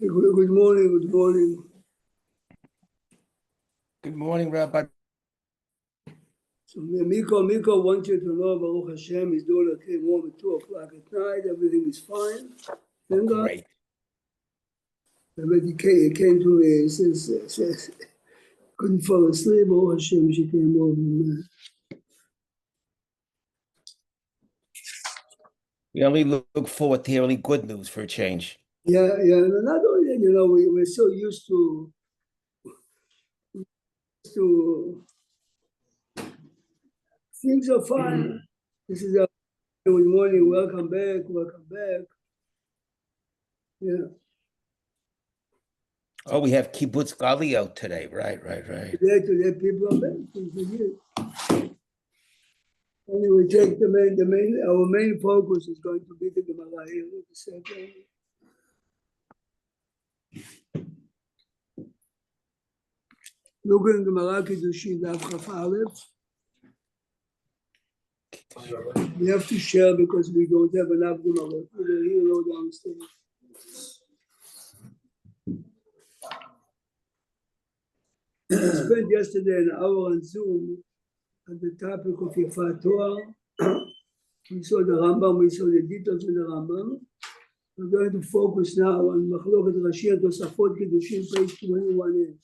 Good morning, good morning. Good morning, Rabbi. So Miko wants you to know Baruch Hashem, his daughter came home at 2 o'clock at night, everything is fine. Thank God. Great. But he came to me, he says, couldn't fall asleep, Baruch Hashem, she came home. We only look forward to hearing good news for a change. Yeah, and not only, we're so used to things are fine. This is a good morning, welcome back. Yeah. Oh, we have Kibbutz Galileo today. Right. Today people are back. Anyway, take our main focus is going to be the Gemara here in the second. Look in Gemara Kiddushin, Daf Chaf Aleph. We have to share because we don't have enough Gemara. Either here or downstairs. I spent yesterday an hour on Zoom on the topic of Yifat Torah. We saw the Rambam, we saw the details of the Rambam. We're going to focus now on Machloket Rashi and Tosafot Kiddushin, page 21a.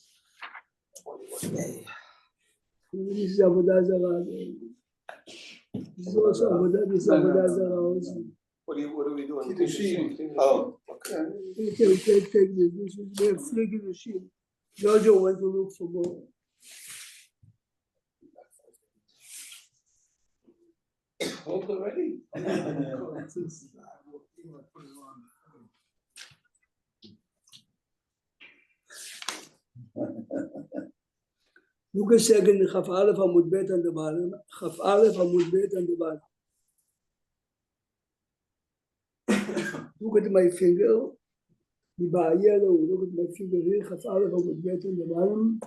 This is Avodah Zarah. This is also Avodah Zarah also. What are we doing? Kiddushin. Oh, okay. Take this. This is we have 3 Kiddushin. Jojo went to look for more. Hold already. Look a second, Chaf Aleph Amud Bet on the bottom. Chaf Aleph Amud Bet on the bottom. Look at my finger. Yellow. Look at my finger here. Chaf Aleph Amud Bet on the bottom.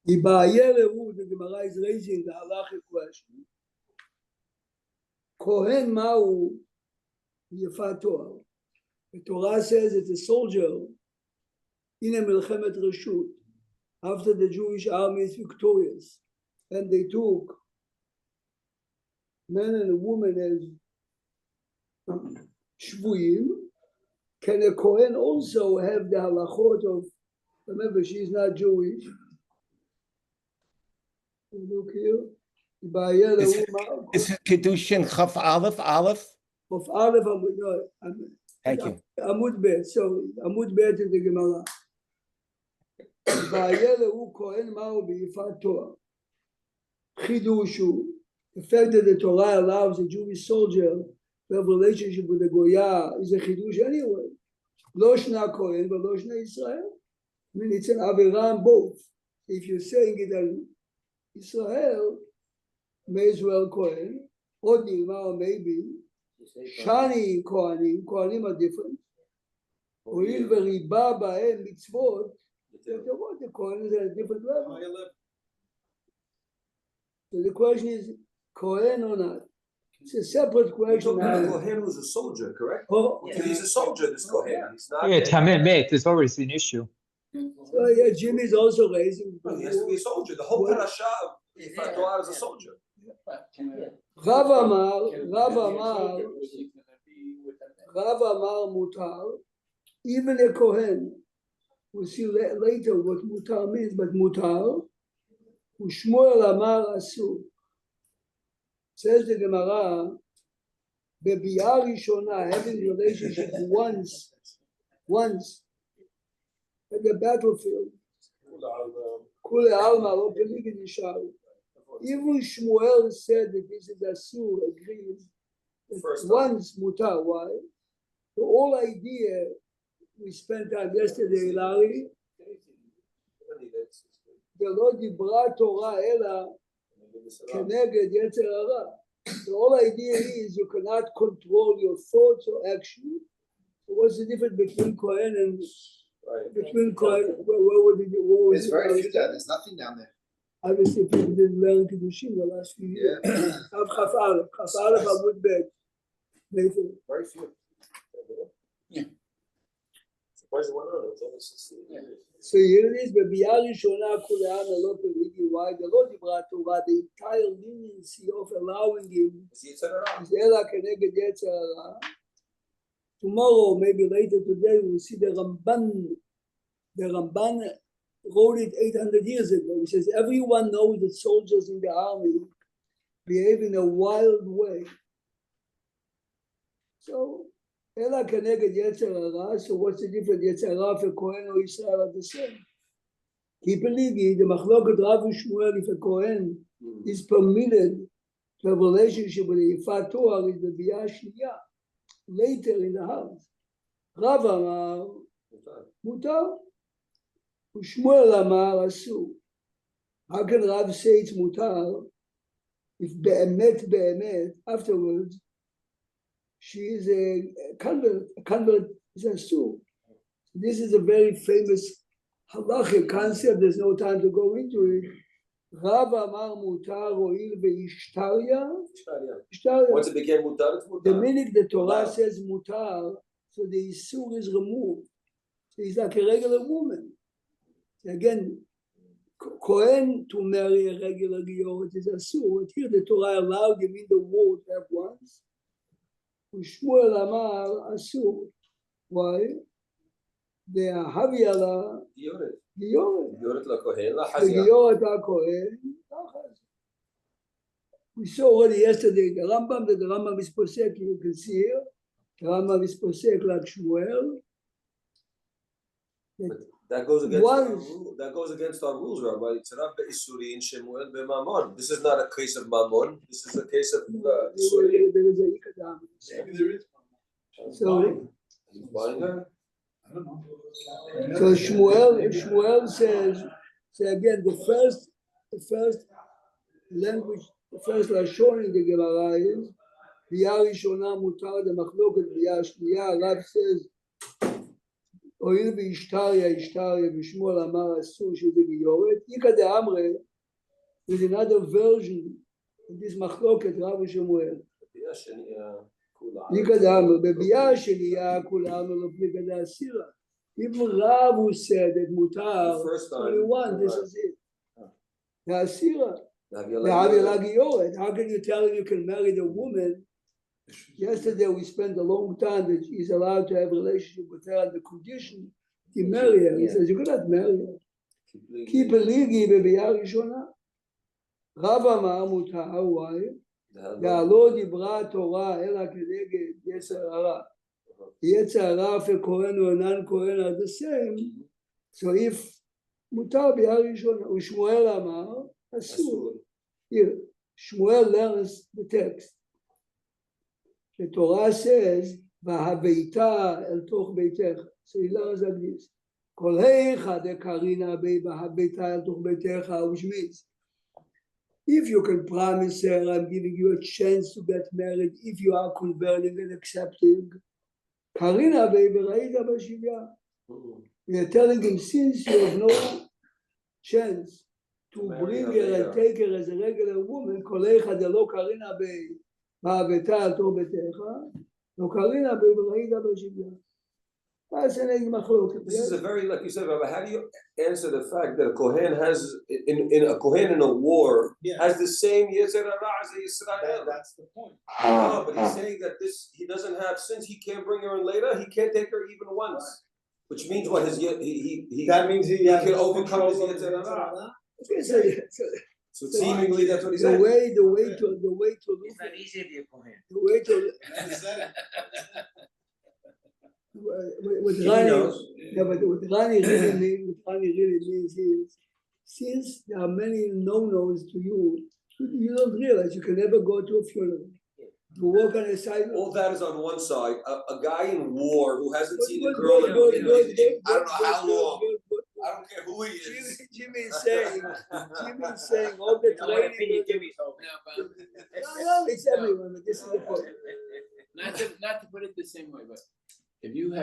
The Gemara is raising the halachic question. Kohen Ma'u Yifat Torah. The Torah says it's a soldier in a Melchemet Reshut after the Jewish army is victorious and they took men and women as shvuyim. Can a Kohen also have the halachot of, remember she's not Jewish. Look here. This is Kiddushin Chaf Aleph. Of Aleph Amud, no, Thank you. Amud Bet. So Amud Bet in the Gemara. Vayelehu Kohen Ma'u B'Yifat Torah. Chidushu. The fact that the Torah allows a Jewish soldier to have a relationship with the Goya is a chidush anyway. Lo shna Kohen, but lo shna Israel. I mean, it's an aviram both. If you're saying it as Israel, may as well Kohen, or Nilma, maybe. Shani Kohanim are different. Oil v'riba ba'em mitzvot, the Kohen is at a different level. So the question is, Kohen or not? It's a separate question. Kohen was a soldier, correct? Oh, So he's a soldier, this Kohen. He's not. Yeah, Tamim, mate, there's always an issue. so yeah, Jim is also raising. No, he has to be a soldier. The whole parasha of Yifat Torah is a soldier. Rav Amar mutar, even a Kohen. We'll see later what mutar means, but mutar. Ushmuel Amar asur. Says the Gemara, Bebi'ah Rishona, having relationship once at the battlefield. Kule Alma, lo peligid yisharu. Even Shmuel said that this is asur, agrees. Once mutar, why? The whole idea, we spent time yesterday, Larry, the Lord Dibra Torah Ela Keneged Yetzer Hara. The whole idea is you cannot control your thoughts or action. So what's the difference between Kohen and between Kohen? Where would it? There's very few down. There's nothing down there. Obviously, people didn't learn Kiddushin the last few years. Chaf Aleph Amud Bet. Nathan. Very few. Surprised one of them. It's only 60. So here it is, בביאה ראשונה כולה לא פליגי, why the לא דיברה תורה, the entire leniency of allowing him, Is he a is אלא כנגד יצר הרע. Tomorrow, maybe later today, we'll see the Ramban. The Ramban wrote it 800 years ago. He says, everyone knows that soldiers in the army behave in a wild way. So, אלא כנגד יצר הרע, so what's the difference? יצר הרע for Kohen or Israel are the same. כי פליגי, the מחלוקת רב ושמואל, if a Kohen is permitted to have a relationship with a יפת תואר, is בביאה השנייה, later in the house. רב אמר, מותר, ושמואל אמר, אסור. How can Rav say it's mutar if באמת, afterwards, she is a convert is asur. This is a very famous halachic concept. There's no time to go into it. Rav Amar mutar ho'il ve'ishtarya. Once it became mutar, it's mutar. The minute the Torah says mutar, so the isur is removed. So he's like a regular woman. Again, Kohen to marry a regular gior, it is asur. But here the Torah allowed him in the war to have once. Shmuel Amar Asur. Why? They are Haviala Gioret. Gioret LaKohen, The LaHazia. Gioret HaKohen. We saw already yesterday the Rambam is posek, you can see here. The Rambam is posek like Shmuel. That goes against Once- our rule. That goes against our rules, Rabbi. It's Rav Be'isurin Shemuel Be'mamon. This is not a case of Mammon. This is a case of Isurin. There is a Ikadam. Maybe there is. So, He's buying her. I don't know. so Shmuel says, so again, the first language, the first lashon in the Gemara is ביאה ראשונה מותר למחלוקת, ביאה השנייה, הרב says, הואיל והשתריה ושמואל אמר אסור שזה גיורת, איכא דאמרי, with another version of this מחלוקת, רב ושמואל. איכא דאמרי, בביאה השנייה כולם לא פליגא דאסירא. Even Rav who said that mutar, only one, this is it. Da'asira. How can you tell him you can marry the woman? Yesterday we spent a long time that he's allowed to have a relationship with her on the condition you marry her. He says you cannot marry her. Keep a ligi בביאה ראשונה. רב אמר מותר, why? והלא דיברה התורה אלא כנגד יצר הרע. יצר הרע וכהן ואינן כהן are the same. So if מותר ביאה ראשונה, ושמואל אמר אסור. Here, Shmuel learns the text. The Torah says, "V'habeita el toch beitecha." So he learns like this. Kol heicha dekarina bei v'habeita el toch beitecha, which means, if you can promise her, I'm giving you a chance to get married, if you are converting and accepting, karina bei v'raita b'shivya. You're telling him, since you have no chance to bring her and take her as a regular woman, kolecha de lo karina bei v'aveta al tov betecha, lo karina bei v'raita b'shivya. That's an egg machlok. This is a very, like you said, Rabbi, how do you answer the fact that a Kohen has, in a Kohen in a war, has the same Yetzer Hara as a Yisrael? That's the point. No, but he's saying that this, he doesn't have, since he can't bring her in later, he can't take her even once. Which means what, his, he That means he can overcome his Yetzer Hara. So seemingly that's what he's The saying. way to look It's at not easy to be a Kohen. the way to what He Rani, knows. yeah, but what Rani really means is, since there are many no-nos to you, you don't realize you can never go to a funeral. You walk on a sidewalk. All that is on one side. A guy in war who hasn't seen a Good, girl good, in, good, in good, I don't know how good, long. good. I don't care who he is. Jimmy is saying all the I want to pity training. Jimmy's home. No, it's everyone, but this is the point. Not to put it the same way, but if you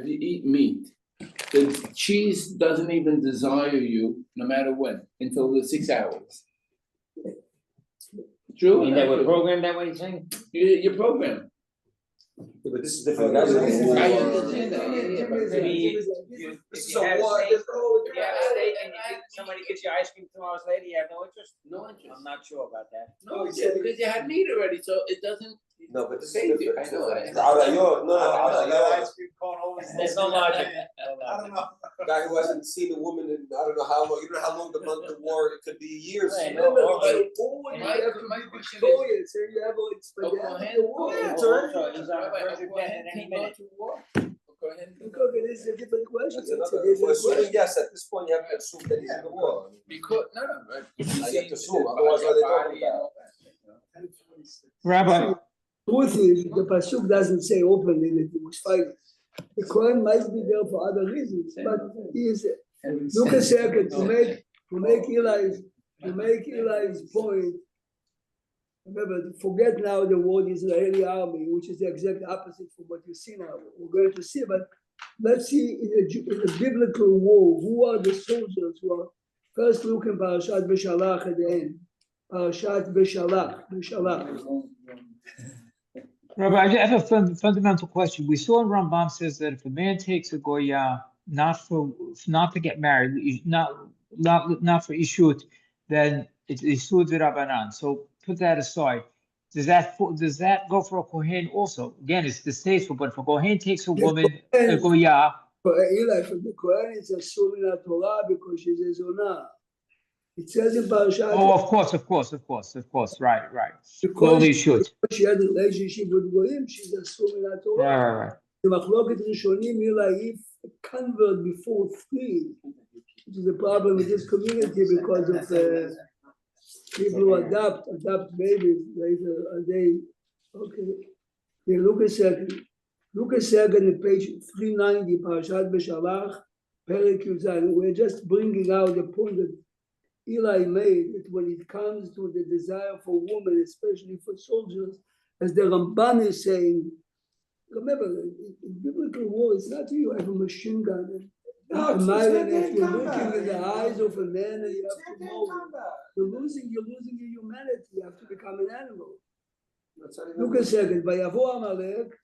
eat meat The cheese doesn't even desire you, no matter when, until the 6 hours. True? I mean, they were programmed that way, you saying? You're programmed. Yeah, but this is different. I understand that, yeah, but Maybe This is you a had a war. steak, There's no- you had a steak and somebody gets you ice cream 2 hours later, you have no interest? no interest. I'm not sure about that. No, because you had meat already, so it doesn't. No, but this is Thank you. different. I know, I know. Arayot, no, Arayot. There's no logic. I don't know. Guy who hasn't seen a woman in, I don't know how long, you don't know how long the month of war, it could be years. Right. Remember, no, but no. always My- you have to my be question is- victorious, so you have like spaghetti. Kohen- the war. Yeah, it's Oh, already- also, he's on the Rabbi, verge of go death ahead at any and go minute. to war. Go ahead and go. Because it is a different question. That's It's a another, different well, assuming question. yes, at this point you have to assume that he's in the war. Because, no, but if you I see have to assume, the otherwise what are they body talking and about? all that, you know. Rabbi, Truth is, the pasuk doesn't say openly that he was fighting. The Quran might be there for other reasons, but he is. Look a second to make Eli's point. Remember, forget now the word Israeli army, which is the exact opposite from what you see now. We're going to see, but let's see in a biblical war, who are the soldiers who are first look in Parashat Beshalach at the end. Parashat Beshalach. Rabbi, I have a fundamental question. We saw in Rambam says that if a man takes a goya not to get married, not for ishut, then it's ishut v'rabanan. So put that aside. Does that go for a kohen also? Again, it's distasteful, but if a kohen takes a woman a goya, For Eli, for the Quran, it's a surah Torah because she's a zonah. It says in Parashat. oh, of course, right. Because Only should. she had a relationship with Goyim, she's a surah Torah. Right. The Machloket Rishonim, Eli, if a convert before 3, which is a problem in this community because of the people who adopt babies later, okay. Yeah, look a second at page 390, Parashat Beshalach, Perek Yuzan. We're just bringing out the point that Eli made, that when it comes to the desire for women, especially for soldiers, as the Ramban is saying, remember, in biblical war, it's not you have a machine gun. No, it's And if hand-to-hand you're combat. looking in the eyes of a man, you It's have to hand-to-hand know. combat. You're losing your humanity. You have to become an animal. That's not even- Look a second. ויבוא עמלק,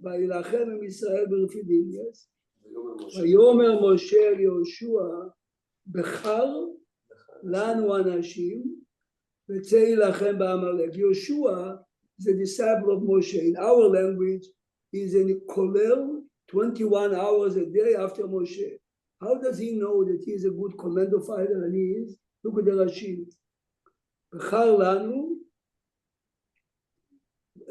וילחם עם ישראל ברפידים, yes? ויאמר משה אל יהושע, בחר לנו אנשים, וצא יילחם בעמלק. יהושע is a disciple of Moshe. In our language, he's in Kolel 21 hours a day after Moshe. How does he know that he's a good commando fighter? And he is? Look at the Rashi. בחר לנו,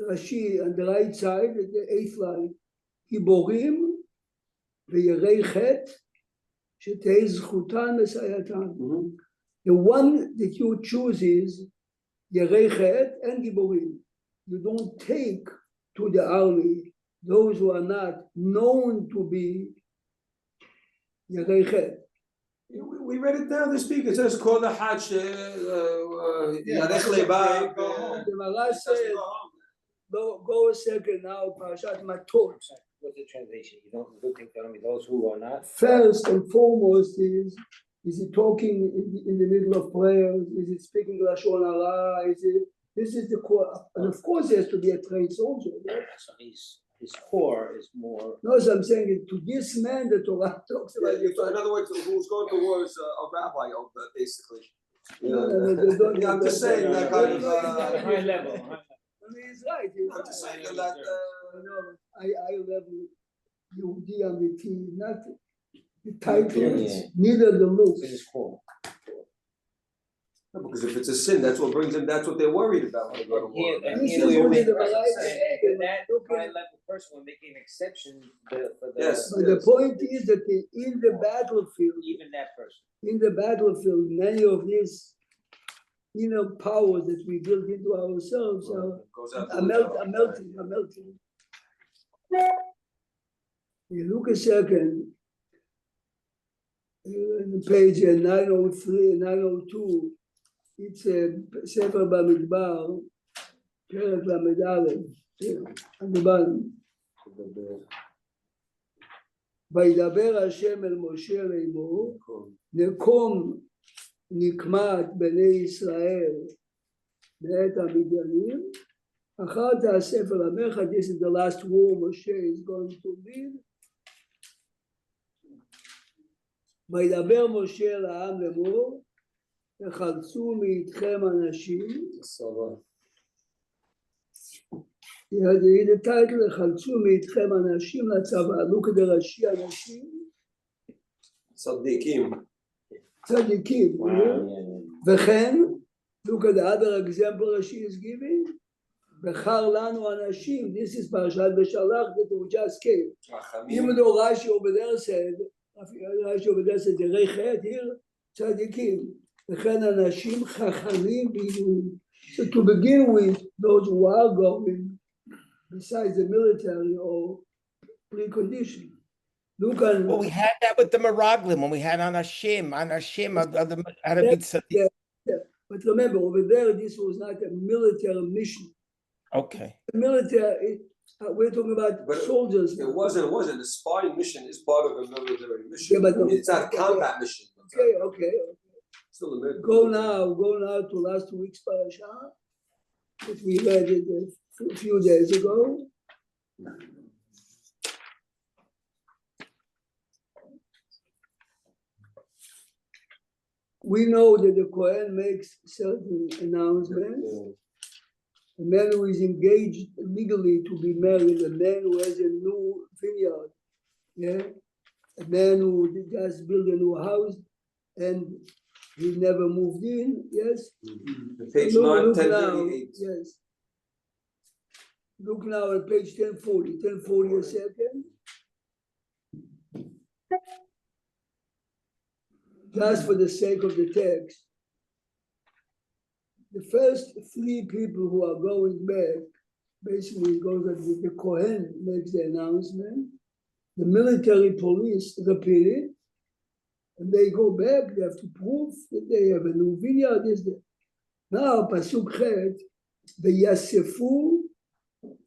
Rashi on the right side, the 8th line, גיבורים ויראי חטא, שתהא זכותן לסייעתן. The one that you choose is יראי חטא and גיבורים. You don't take to the army those who are not known to be יראי חטא. We read it down this week, it says, call the Hajj, Yarech Leba. The Gemara says, go a second now, Parashat Matot. What's the translation? You don't think those who are not? First and foremost is he talking in the middle of prayers? Is he speaking Lashon Hara? This is the core, and of course, he has to be a trained soldier. Right? So his core is more. No, so I'm saying to this man, the Torah talks about. In other words, who's going to war is a rabbi, basically. No, I'm just saying that kind of. High level. I mean, he's right. I'm just saying that. I level Yehudi Amiti, not the titles, Yeah. neither the looks. His core. Because if it's a sin, that's what brings them. That's what they're worried about. When they go to war. And This here is we only make the right, Malaika saying say, that look high at- level person will make an exception for the Yes. But the point is that in the battlefield, even that person. in the battlefield, many of these inner powers that we build into ourselves Goes out are the window. melting. You look a second, in page 903, 902, it's a Sefer Bamidbar, פרק ל"א, at the bottom. וידבר השם אל משה לאמור, נקום נקמת בני ישראל מאת המדיינים, אחר תעשה עמך. This is the last war Moshe is going to lead. וידבר משה אל העם לאמור, תחלצו מאיתכם אנשים. The title, לחלצו מאיתכם אנשים לצבא. Look at the Rashi, אנשים. צדיקים. צדיקים. וכן, look at the other example Rashi is giving. בחר לנו אנשים. This is פרשת בשלח that we just came. Even though Rashi over there said, דרי חטא, here, צדיקים. וכן אנשים חכמים וידועים. So to begin with, those who are going, besides the military or precondition, look at. Well, we had that with the Meraglim when we had on Hashem how to be tzaddik. Yeah. But remember, over there, this was not a military mission. Okay. The military, we're talking about soldiers. It wasn't. The spy mission is part of a military mission. Yeah, but it's not a combat mission. Okay. Still a military. Go now to last week's parasha that we read it a few days ago. We know that the Kohen makes certain announcements. A man who is engaged legally to be married, a man who has a new vineyard, a man who just built a new house and he never moved in, yes? Page Look 1038. yes. Look now at page 1040 a second. Just for the sake of the text, the first three people who are going back, basically it goes like the Kohen makes the announcement, the military police repeat it, and they go back, they have to prove that they have a new vineyard. Now, Pasuk Chet, the Yasefu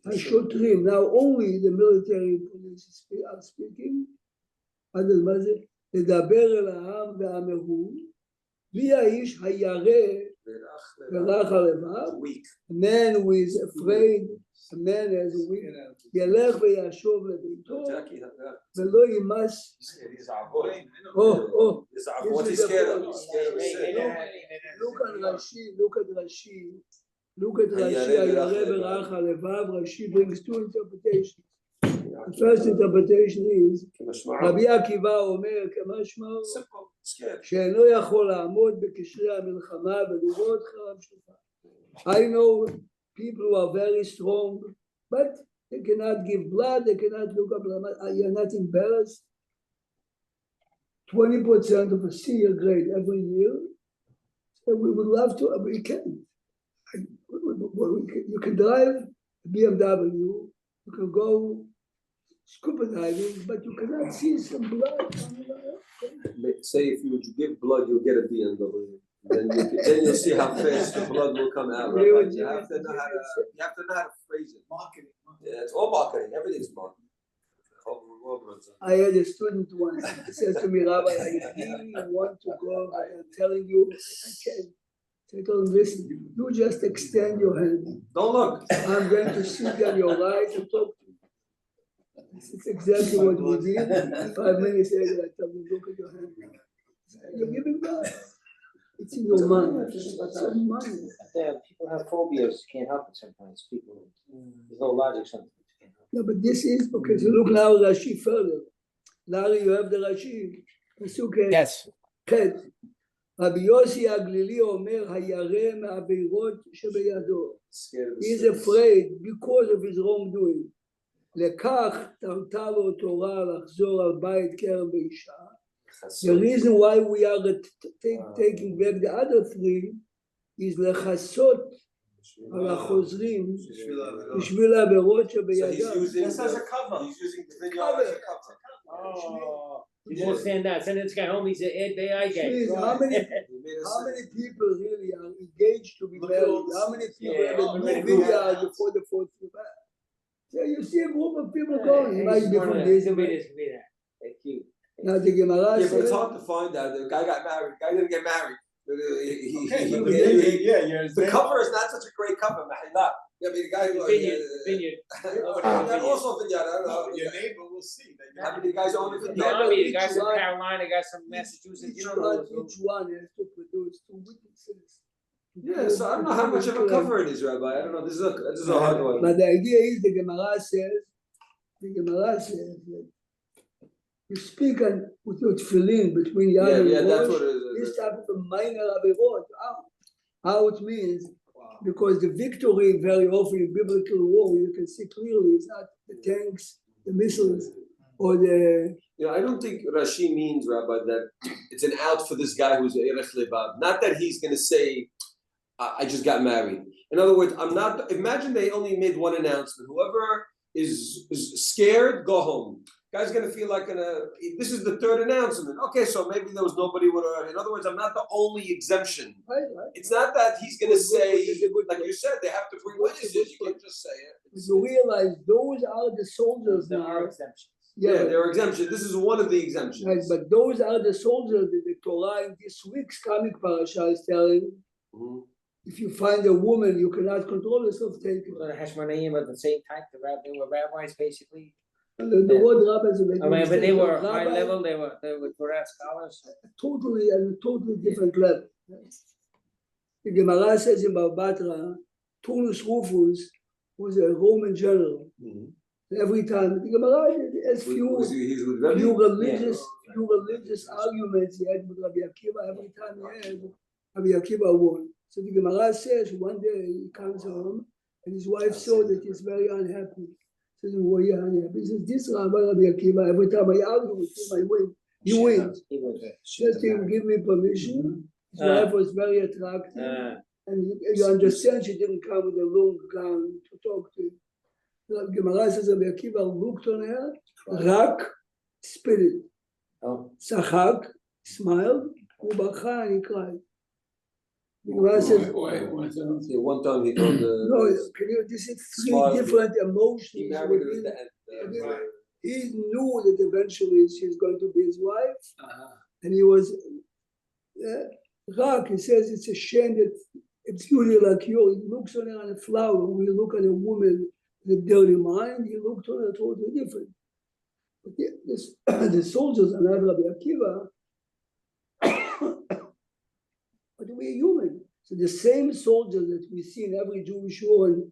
HaShotrim, now only the military police are speaking, לדבר אל העם ואמרו, מי האיש הירא ורח הלבב, a man who is afraid, a man as a weak, ילך וישוב לביתו, ולא ימס. What's he scared of? Look at Rashi, הירא ורח הלבב. Rashi brings two interpretations. The first interpretation is, רבי עקיבא אומר כמשמעו, שאינו יכול לעמוד בקשרי המלחמה ולראות חרב שופר. I know people who are very strong, but they cannot give blood, they cannot look up, you're not embarrassed. 20% of a senior grade every year, so we would love to, we can. You can drive a BMW, you can go scuba diving, but you cannot see some blood. Say if you give blood, you'll get a BMW. Then you'll see how fast the blood will come out. Right? Like you have to know how to phrase it. Marketing. Yeah, it's all marketing. Everything's marketing. I had a student once says to me, Rabbi, I really want to go. I'm telling you, I can't. So I told him, listen, you just extend your hand. Don't look. I'm going to sit on your right and talk to you. This is exactly what we did. 5 minutes later, I tell him, look at your hand. You're giving back. It's in your mind. It's in mind. People have phobias, can't help it sometimes. People, there's no logic sometimes. Yeah, but this is, okay, so look now Rashi further. Larry, you have the Rashi. Yes. Chet. רבי יוסי הגלילי אומר, הירא מהעבירות שבידו. He is afraid because of his wrongdoing. לכך תרתה לו תורה לחזור על בית כרם באישה. The reason why we are taking back the other three is לכסות על החוזרים בשביל העבירות שבידם. He's using the vineyard as a cover. Oh, you understand that? Send this guy home, he's an AI guy. Please, how many people really are engaged to be married? How many people have a new vineyard before the fourth year? So you see a group of people going, it might be from this. They're cute. Now the Gemara Yeah, but it's says, hard to find out. The guy got married. Guy didn't get married. Yeah, The cover is not such a great cover, Mahila. I mean, the guy who Vineyard. also vineyard. I don't know. Your neighbor will see. How many guys own a The vineyard? army, the guys Each from one- Carolina, guys from Massachusetts, you don't know those. each one has to produce 2 witnesses. Yeah, so I don't know how much of a cover it is, Rabbi. I don't know. This is a hard one. But the idea is the Gemara says that you speak and put your tefillin between Yad and Yeah, that's Rosh, what it is. this type of a minor averot. How it means, because the victory very often in biblical war, you can see clearly it's not the tanks, the missiles, or the I don't think Rashi means, Rabbi, that it's an out for this guy who's Erech Levav. Not that he's going to say, I just got married. In other words, imagine they only made one announcement. Whoever is scared, go home. Guy's going to feel like this is the third announcement. Okay, so maybe there was nobody with in other words, I'm not the only exemption. right. It's not that he's going to Which is say, a good like point. you said, they have to bring witnesses. You can't just say it. You realize those are the soldiers There now. are exceptions. Yeah, Yeah, there are exemptions. This is one of the exemptions. right, but those are the soldiers that the Torah in this week's comic parasha is telling. Mhm. If you find a woman, you cannot control yourself, take it. The Hashmonaim are the same type, they were rabbis basically. The word rabbis, I mean, but they were high rabbi, level, they were Torah scholars. totally and totally different level. The Gemara says in Barbatra, Turnus Rufus was a Roman general. Mhm. Every time the Gemara has He's with Rebbe? few religious arguments he had with Rabbi Akiva. Every time he had, Rabbi Akiva won. So the Gemara says one day he comes home and his wife saw that he's very unhappy. Says, "Why are you unhappy?" He says, "This Rabbi Akiva, every time I argue with him, I win. He wins." He was Just him give me permission. His wife was very attractive. And you understand she didn't come with a long gown to talk to him. The Gemara says Rabbi Akiva looked on her, rak, spirit. Oh. Sachak, smiled, ubakha, and he cried. The Gemara says, Yeah, one time he told no, can you, this is 3 Smile. different he emotions married her within. at the end. He knew that eventually she's going to be his wife, Uh-huh. and he was, rak, he says it's a shame that a beauty like you, he looks on her on a flower. When you look at a woman with a dirty mind, he looked on her totally different. But the soldiers and Rabbi Akiva, but we're human. So the same soldiers that we see in every Jewish war in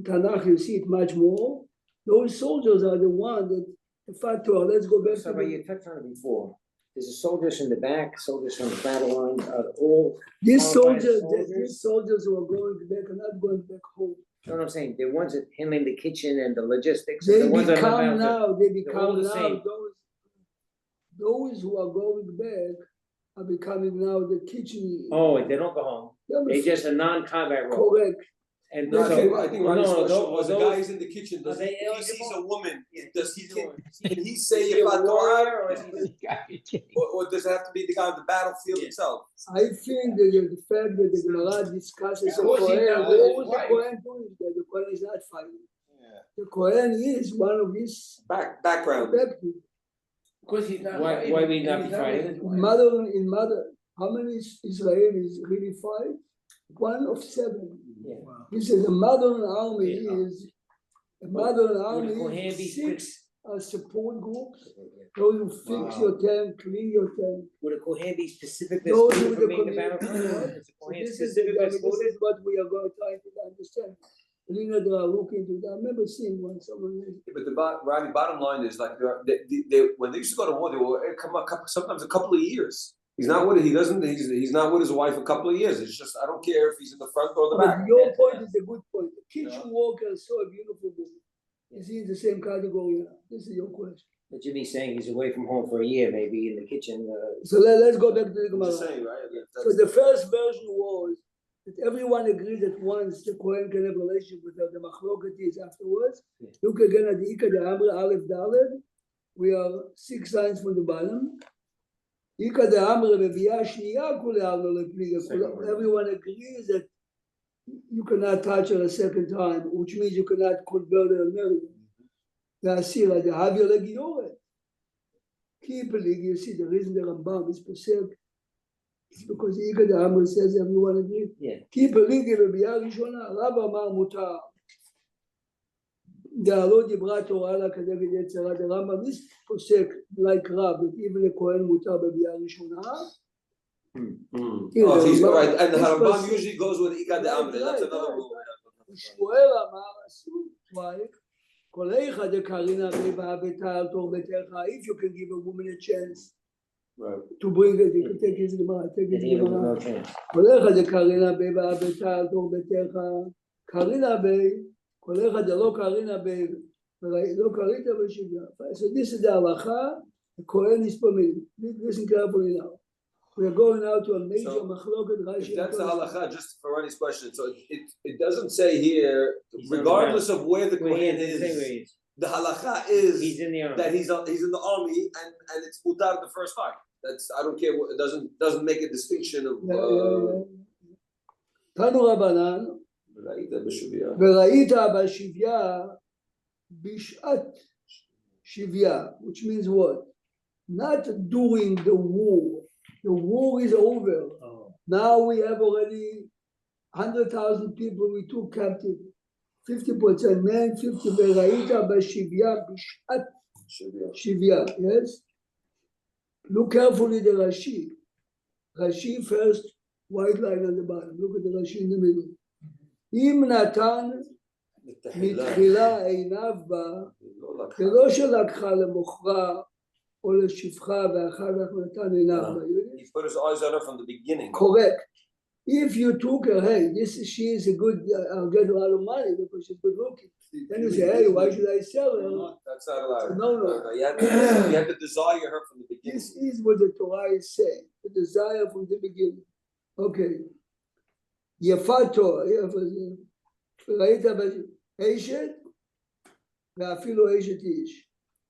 Tanakh, you see it much more. Those soldiers are the one that the factor. Let's go back So, to but you touched on it before. There's the soldiers in the back, soldiers on the battle line, all. these qualified soldiers who are going back are not going back home. You know what I'm saying? The ones that handling the kitchen and the logistics. They and the ones on the become mountain. now. They all become the now same. those who are going back are becoming now the kitchen. Oh, they don't go home. They just a non-combat role. correct. And No, so. I think no, Ronnie's no, question was the those- guy is in the kitchen. Does Are they he, if he sees a eligible? woman, Yeah. does he can he Is say he a if I warrior or is he? or does it have to be the guy on the battlefield itself? I think that the fact that the Gemara discusses the Of course he Kohen, does, what his was the wife. Kohen doing there? The Kohen is not fighting. The Kohen is one of his Background. protected. Because he's not Why- fighting. why we not He's be fighting? with his wife. In mother, how many Israelis really fight? 1 of 7. Yeah. He says the modern army Yeah. is a modern Would army the Kohen be is 6 support groups. Yeah. Those who fix Wow. your tank, clean your tank. Would a Kohen be specifically Those excluded with from the being the community. battlefield? Is a So Kohen this is specifically excluded? what we are going to try to understand. Lina, they are looking to that. I remember seeing one someone. But the Rodney, bottom line is like when they used to go to war, they were sometimes a couple of years. He's not with he's not with his wife a couple of years. It's just I don't care if he's in the front or the But back. your point is a good point. The kitchen worker saw a beautiful woman. Is he in the same category now? This is your question. But Jimmy's saying he's away from home for a year, maybe in the kitchen. So let's go back to the I'm just Gemara. saying, right? So the first version was that everyone agreed that once the Kohen can have a relationship with her, the machloket is afterwards. Yeah. Look again at the Ika de Amr Aleph Daled. We are 6 lines from the bottom. Ika de Amr Reviya Shniya Kule Alno Lepliga. Everyone agrees that you cannot touch her a second time, which means you cannot convert her and marry her. The Asira, the Havia Legiore. Keep you see the reason the Rambam is posek is because Ika the Amr says everyone agree. Yeah. Keep בביאה ראשונה, רב אמר מותר. דעלו דיברה תורה לה כנגד יצרה, the Rambam is posek like Rab, that even a Kohen מותר בביאה ראשונה. Oh, he's right, and the Rambam usually goes with Ika de Amre, that's another rule. שמואל אמר, אסור, why? כל איכה דקרינה והביתה תור ביתך, if you can give a woman a chance Right. to bring it, you can take his Gemara, take his And he was Gemara. no chance. כל איכה דקרינה והביתה תור ביתך, קרינה בי, כל איכה דלא קרינה בי, לא קרית בשוויה. So this is the halacha, the Kohen is permitted. Listen carefully now. We are going out to a major So, machloket Rashi. If that's the halacha, just for Ronnie's question, so it doesn't say here, regardless of where the Kohen is, the halacha is He's in the army. that he's in the army and it's mutar the first time. That's, I don't care what, it doesn't make a distinction of תנו רבנן, וראית בשביה בשעת שביה, which means what? Not during the war. The war is over. Now we have already 100,000 people we took captive. 50% men, 50 וראית בשביה בשעת שביה, yes? Look carefully the Rashi. Rashi first, white line on the bottom. Look at the Rashi in the middle. אם נתן מתחילה עיניו בה, ולא שלקחה למוכרה או לשפחה ואחר כך נתן עיניו בה. He put his eyes on her from the beginning. Correct. If you took her, hey, she is a good, I'll get a lot of money because she's good looking. Then you say, hey, why should I sell her? That's not allowed. No. You have to desire her from the beginning. This is what the Torah is saying, the desire from the beginning. Okay. יפתו, ראית אשת, ואפילו אשת איש.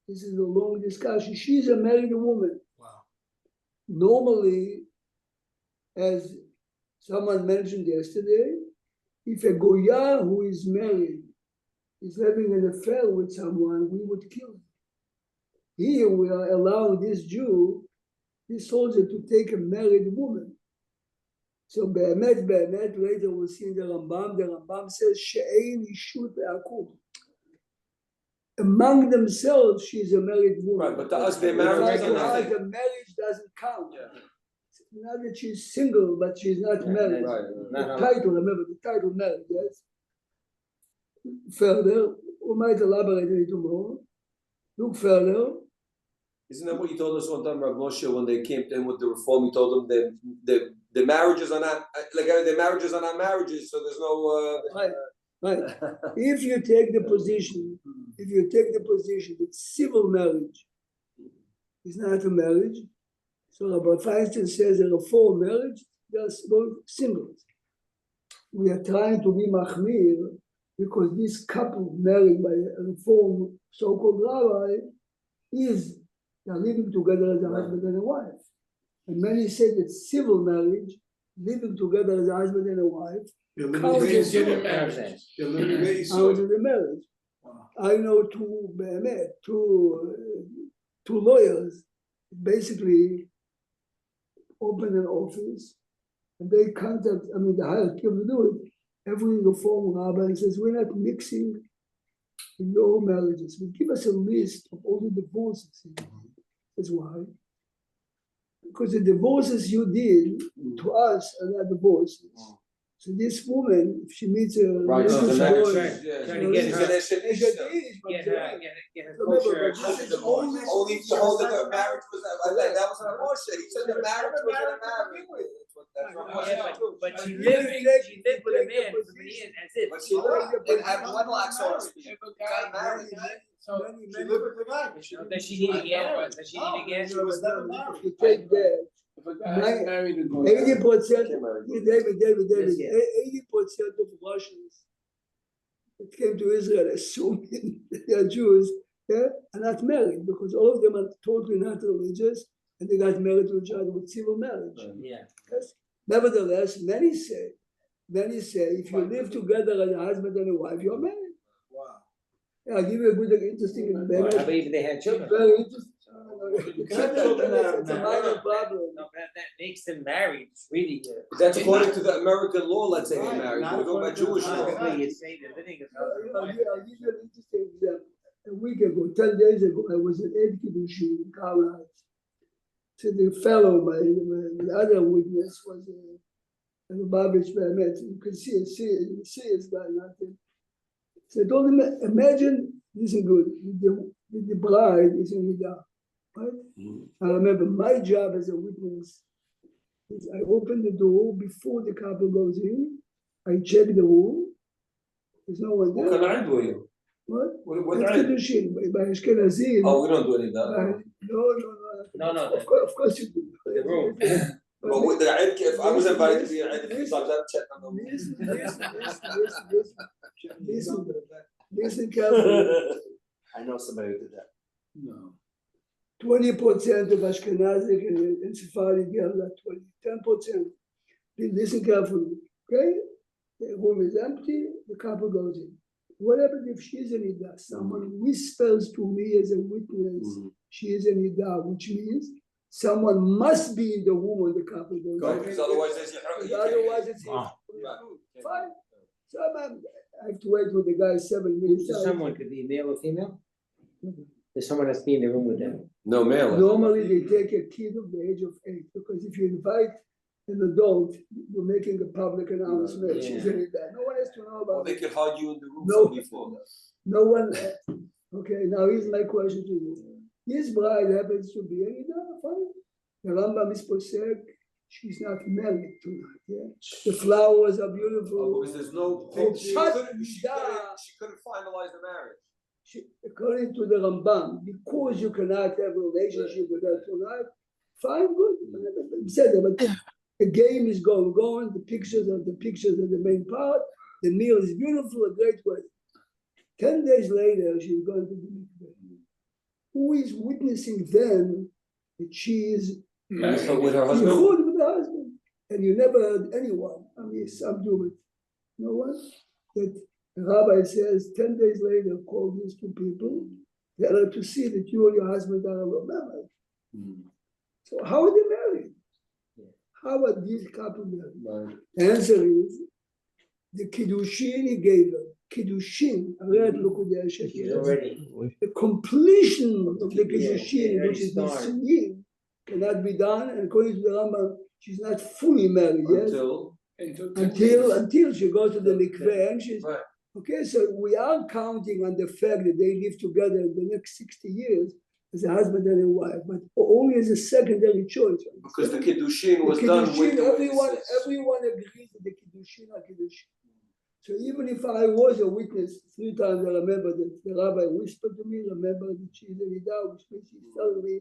This is a long discussion. She's a married woman. Wow. Normally, as someone mentioned yesterday, if a Goya who is married is having an affair with someone, we would kill him. Here we are allowing this Jew, this soldier, to take a married woman. So באמת, later we'll see in the Rambam says, שאין אישות לעקוב. Among themselves, she's a married woman. Right, but to us, their marriage is nothing. The marriage doesn't count. Yeah. Not that she's single, but she's not married. Right. The title, remember, the title married, yes? Further, we might elaborate on it tomorrow. Look further. Isn't that what you told us one time, Rav Moshe, when they came to him with the reform? You told them that the marriages are not like their marriages are not marriages, so there's no. Right. If you take the position that civil marriage is not a marriage, so Rabbi Feinstein says a reform marriage, just both singles. We are trying to be machmir because this couple married by a reform so-called rabbi they are living together as a husband and a wife. And many say that civil marriage, living together as a husband and a wife, counts as the marriage. I know two lawyers basically open an office and they contact, the higher people do it. Every reform rabbi says, we're not mixing in your marriages. But give us a list of all the divorces. That's why. Because the divorces you did to us are not divorces. So this woman, if she meets a Right, so the religious boy, marriage, Trying to get her- get kosher. Only if you hold that the marriage was that was Rav Moshe. He said the marriage was not a marriage. That's Rav Moshe. But she lived with a man for many years as if. But she lived and had wedlock, so to speak. Got married. She lived with the guy. Does she need a get? Does she need a get? She was never married. you take that. If a guy is married to go. 80%, David, Yes, 80% of Russians that came to Israel assuming they are Jews, are not married because all of them are totally not religious and they got married to each other with civil marriage. Yeah. Yes. Nevertheless, many say, if you live together as a husband and a wife, you're married. Wow. Yeah, I'll give you a good, interesting, I believe they had children. very interesting. It's a minor problem. No, that makes them married, it's really. That's according to the American law, let's say they're married, we're talking about Jewish law. Technically, you say they're living as husband and wife. I'll give you an interesting example. A week ago, 10 days ago, I was at Ed Kiddushin in Carl. So the fellow, the other witness was a Lubavitch Behemet. You can see his guy, nothing. So I told him, imagine, this is good, the bride is in Nida, right? I remember my job as a witness is I open the door before the couple goes in, I check the room, there's no one What there. kind of do you? What? What It's kind? Kiddushin, by Ashkenazim. Oh, we don't do any of that. No, Of course you do. The room. But with the Eid, if I was invited to be an Eid, if I was at check on them. Listen carefully. I know somebody who did that. No. 20% of Ashkenazic and Sephardic girls are 10%. Please listen carefully, okay? The room is empty, the couple goes in. What happens if she's an Ida? Someone whispers to me as a witness, she is an Ida, which means someone must be in the room when the couple goes in. Because otherwise there's Otherwise, it's Wow. fine. So I have to wait for the guy 7 minutes. So someone could be male or female? There's someone that's be in the room with them. No mail. Normally, they take a kid of the age of 8 because if you invite an adult, you're making a public announcement. Yeah. She's an Ida. No one has to know Well, about they it. could hide you in the room No. from before. No one. Okay, now here's my question to you. This bride happens to be an Ida, fine. The Rambam is posek. She's not married tonight. Yeah, the flowers are Oh, beautiful. because there's no, Oh, she shut couldn't finalize the marriage. According to the Rambam, because you cannot have a relationship with her tonight, fine, good. But the game is going on. The pictures are the main part. The meal is beautiful, a great way. 10 days later, she's going to the mikveh. Who is witnessing then that she is With her husband? yichud with her husband? And you never heard anyone. I mean, some do it. No one. That the rabbi says 10 days later, call these two people, tell her to see that you and your husband are married. So how are they married? How are these couple married? The answer is the kiddushin he gave her. Kiddushin, She's already. the completion of the Yeah, kiddushin, which is the started. singing, cannot be done. And according to the Rambam, she's not fully married yet until she goes to the mikveh and she's Right. okay. So we are counting on the fact that they live together in the next 60 years as a husband and a wife, but only as a secondary choice. Because the Kiddushin was The done Kiddushin, with the everyone witnesses. agrees that the Kiddushin are Kiddushin. So even if I was a witness, 3 times I remember that the rabbi whispered to me, remember that she's a Nida, which means he's telling me,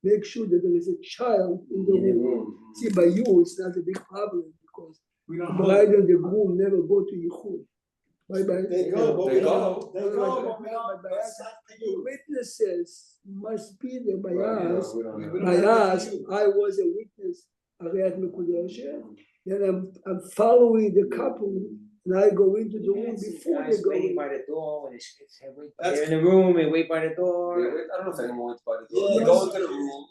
make sure that there is a child in the room. See, by you, it's not a big problem because We the don't bride and the groom never go to Yichud. They go, but They we go. don't. They go, but we don't. That's not for The you. witnesses must be there by us. We don't We know. don't By have us, to you. I was a witness, Ariat Mekudeshet, then I'm following the couple, and I go into the room before they Guys go waiting in. by the door, and wait, That's- they're in the room and wait by the I door. don't know if anyone went by the door. Yeah, They go into the room.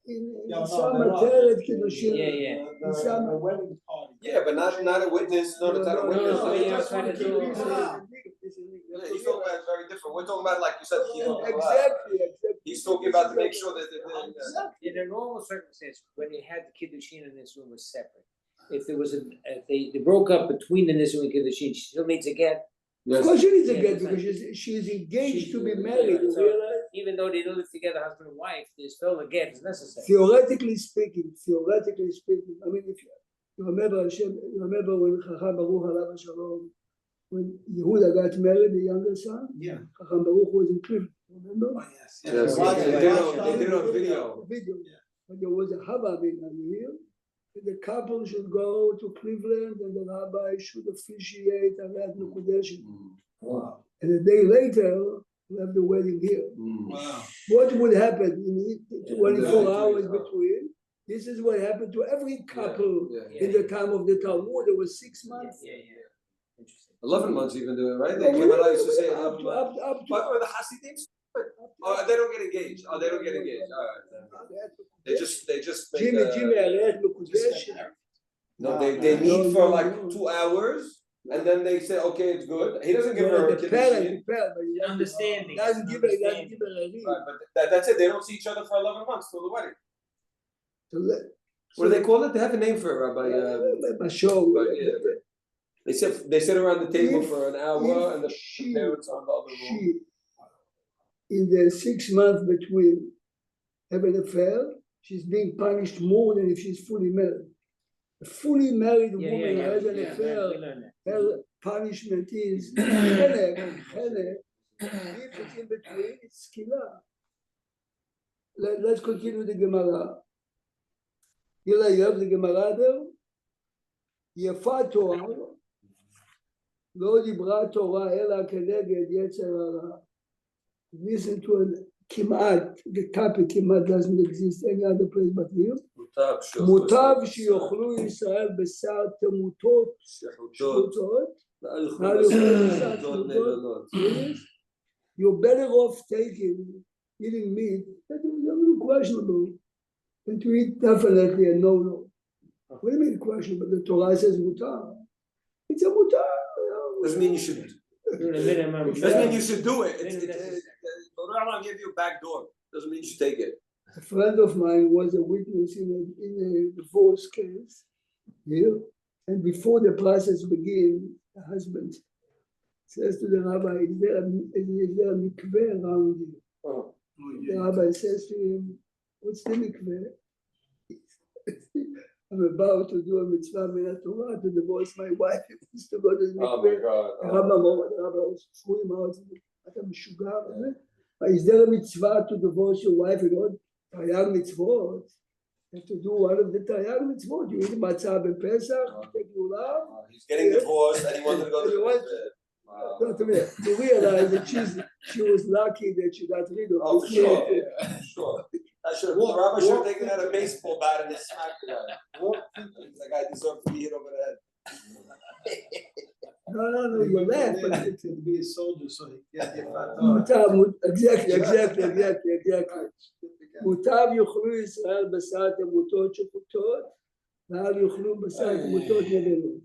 In Yeah, no, some they're not. Ateret Kiddushin. Yeah. The wedding party. Yeah, but not a witness, not a witness. no, They yeah, just outside want the to door. keep it. Yeah, he's talking about very different. We're talking about, like you said, Exactly. he's talking about to make sure that In a normal circumstance, when they had the Kiddushin in this room was separate. If there was if they broke up between the Nisuin and Kiddushin, she still needs to get, Of course she needs to Yeah, get that's because right. she's engaged She's- to be married. You so- realize? even though they don't live together, husband and wife, there's still a get is necessary. Theoretically speaking, I mean, if you remember Hashem, you remember when Chacham Baruch Alav Shalom, when Yehuda got married, the younger son, Yeah. Chacham Baruch was in Cleveland, remember? Oh, yes. Yes, Watch they it, did watch it- they did it on it. video. Video. Yeah. But there was a Havamim on the hill. The couple should go to Cleveland and the rabbi should officiate Ariat Mekudeshet. Wow. And a day later, we have the wedding here. Wow. What would happen in 24 Yeah. hours between? This is what happened to every couple Yeah. in the time of the Talmud. There was 6 months. Yeah. Interesting. 11 months even do it, right? They No, came out, I used to say up to But the Hasidim Oh, they don't get engaged. Oh, they don't get engaged. All right. They just make Jimmy, הרי מקודשת. No, they meet No, for no, like no. 2 hours, and then they say, okay, it's good. He doesn't give her a The parent, kiddushin. but he Understanding. doesn't give her a ring. Right, but that's it. They don't see each other for 11 months till the wedding. So let- What do they call it? They have a name for it, Rabbi. בשור. But, yeah, they sit around the table If- for an hour, and the she- parents are in the other room. She, in the 6 months between having an affair, she's being punished more than if she's fully married. A fully married woman has an affair, We learned that. her punishment is חלק, if it's in between, it's סקילה. Let's continue the Gemara. Hila, you have the Gemara there? יפה תואר, לא דיברה תורה אלא כנגד יצר הרע. Listen to it, כמעט, the topic כמעט doesn't exist any other place but here. מוטב שיאכלו ישראל בשר תמותות שחוטות, you're better off eating meat, that is questionable, than to eat definitely a no-no. What do you mean questionable? The Torah says mutar. It's a mutar. Doesn't mean you should. Doing a minimum. Doesn't mean you should do it. The Rambam gave you a back door. Doesn't mean you should take it. A friend of mine was a witness in a divorce case here, and before the process began, the husband says to the rabbi, is there a mikveh around you? Oh. The rabbi says to him, what's the mikveh? I'm about to do a mitzvah min Torah to divorce my wife. He wants to go to the Oh my mikveh. God. The rabbi was threw him out. אתה משוגע, is there a mitzvah to divorce your wife? You know, Taryag mitzvot. You have to do one of the Taryag mitzvot. You eat matzah b'Pesach, you take lulav. He's getting divorced and he wanted to go to And he wants the Wow. No, to realize that she was lucky that she got rid of Oh, it. sure. Sure. I should have, the rabbi should have taken out a baseball bat and just smacked the guy. That guy deserved to be hit over the head. No, you laugh. But To be a soldier, so he can't get fat. exactly. מוטב יאכלו ישראל בשר תמותות שחוטות, ואל יאכלו בשר תמותות נבלות.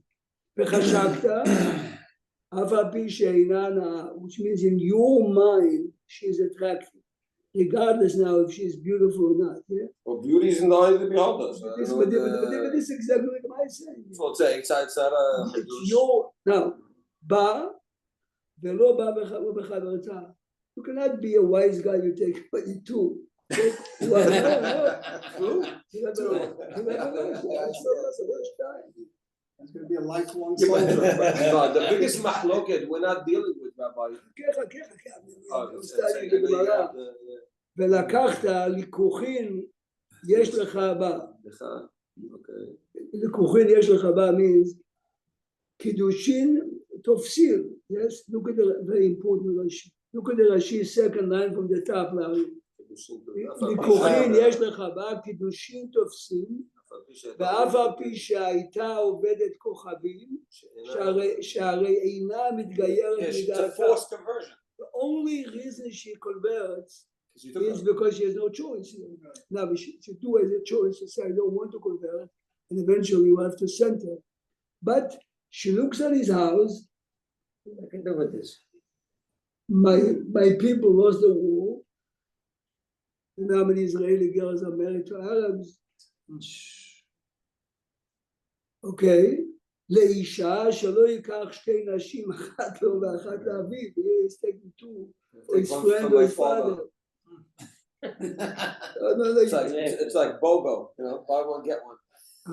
וחשקת, אף על פי שאינה נאה, which means in your mind she's attractive, regardless now if she's beautiful or not. Yeah? Well, beauty is in the eye of the beholder. So This is exactly what I'm saying. So it's a Now, בא ולא בא בחברתה. You cannot be a wise guy, you take 22. It's gonna be a lifelong Yeah, but- soldier. but the biggest mahloket we're not dealing with, Rabbi. ולקחת לכוחין יש לך בה. Okay. לכוחין יש לך בה means קידושין תופסיר. Yes, look at the very important Rashi. Look at the Rashi second line from the top, Larry. לכוחין יש לך בה קידושין תופסים, ואף על פי שהייתה עובדת כוכבים, שהרי אינה מתגיירת Yeah, it's a מדעתה. forced conversion. The only reason she converts Because you took is her. because she has no choice. Now she do has a choice to say I don't want to convert, and eventually you have to send her. But she looks at his house. I can live with this. My people lost the war. And how many Israeli girls are married to Arabs? Okay. לאישה שלא ייקח שתי נשים, אחת לו ואחת לאביו, he's taking two for his Take one friend from or my his father. father. No, It's like BOGO, you know, buy one, get one.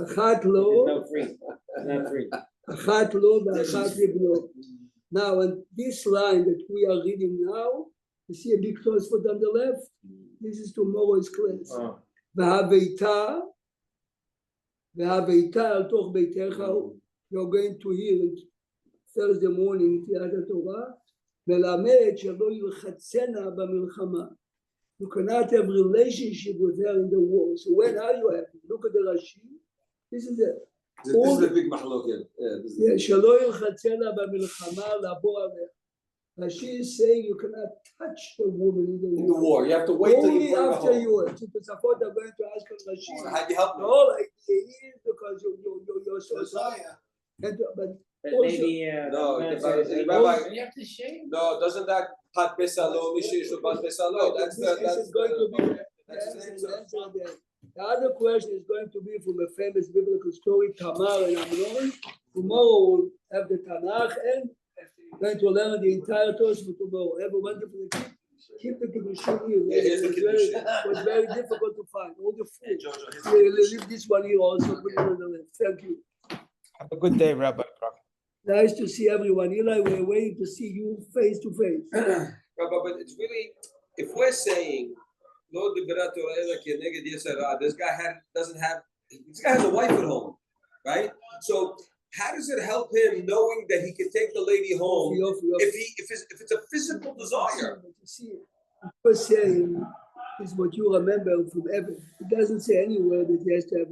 אחת It's לו, not free. It's not free. אחת לו ואחת לבנו. Now, on this line that we are reading now, you see a big Tosfot on the left? This is tomorrow's class. Oh. והביתה אל תוך ביתך, you're going to hear it Thursday morning, תיאת התורה, מלמד שלא ילחצנה במלחמה. You cannot have relationship with her in the war. So when are you happy? Look at the Rashi. This is it. This is a big mahloket. Yeah, this is שלא ילחצנה במלחמה לעבור עליה. Rashi is saying you cannot touch the woman In the war, you have to wait till you Only bring her after home. you, it's a support I'm going to ask on So Rashi. how do you help The me? whole idea is because you're so sorry. Desire. But But also- maybe, No, man the says- Rabbi- You have to shave. No, doesn't that pat besalo, mishishu pat besalo? That's this is going to be that's the the answer- answer. the answer there. The other question is going to be from a famous biblical story, Tamar and Amnon. Tomorrow we'll have the Tanakh and going to learn the entire Torah for tomorrow. Have a wonderful day. Keep the Kiddushin here. Yeah, here's the It was very difficult to find. All the food. Leave this one here also. Put it on the list. Thank you. Have a good day, Rabbi. Nice to see everyone. Eli, we're waiting to see you face to face. Rabbi, but it's really, if we're saying, Lo Dibrat Torah Ela Keneged Yesara, this guy has a wife at home, right? So how does it help him knowing that he can take the lady home if it's a physical desire? You see, what saying is what you remember from Evan. It doesn't say anywhere that he has to have